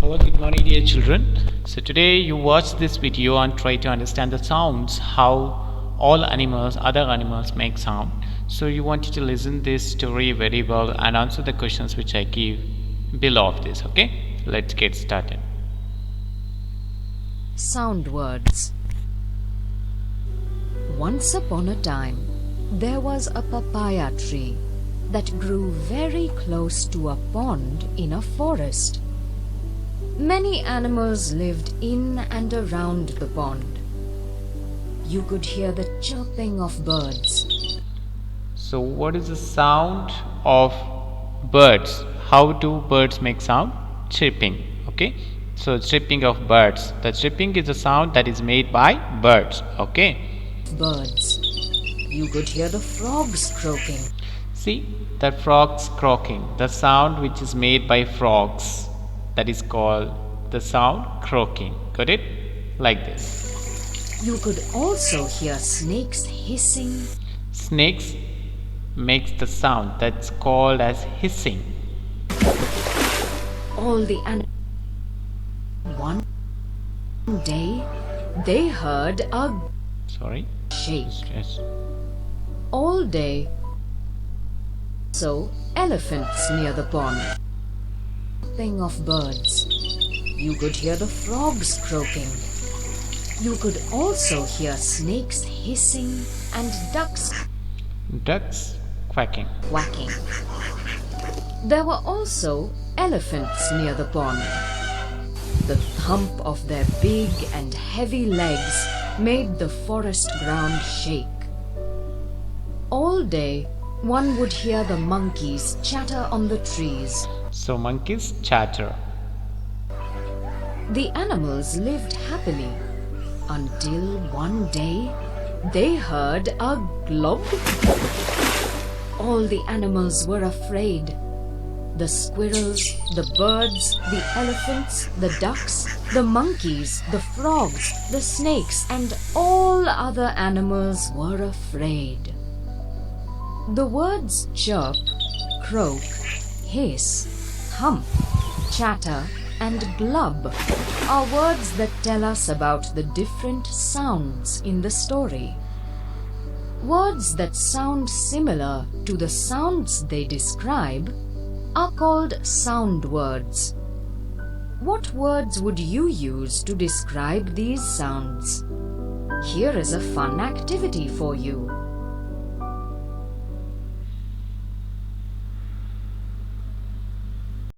Hello, good morning dear children. So today you watch this video and try to understand the sounds, how all animals, other animals make sound. So you want to listen this story very well and answer the questions which I give below of this. Okay, let's get started. Sound words. Once upon a time, there was a papaya tree that grew very close to a pond in a forest. Many animals lived in and around the pond. You could hear the chirping of birds. So what is the sound of birds? How do birds make sound? Chirping. Okay, so chirping of birds. The chirping is a sound that is made by birds. Okay. Birds. You could hear the frogs croaking. See, the frogs croaking, the sound which is made by frogs, that is called the sound croaking. Got it? Like this. You could also hear snakes hissing. Snakes makes the sound that's called as hissing. All the animals. One day, they heard a Sorry? shake. Yes. All day. So, elephants near the pond. Chirping of birds. You could hear the frogs croaking. You could also hear snakes hissing and ducks Quacking. quacking. There were also elephants near the pond. The thump of their big and heavy legs made the forest ground shake. All day, one would hear the monkeys chatter on the trees. So monkeys chatter. The animals lived happily until one day they heard a glub. All the animals were afraid. The squirrels, the birds, the elephants, the ducks, the monkeys, the frogs, the snakes, and all other animals were afraid. The words chirp, croak, hiss, hump, chatter, and glub are words that tell us about the different sounds in the story. Words that sound similar to the sounds they describe are called sound words. What words would you use to describe these sounds? Here is a fun activity for you.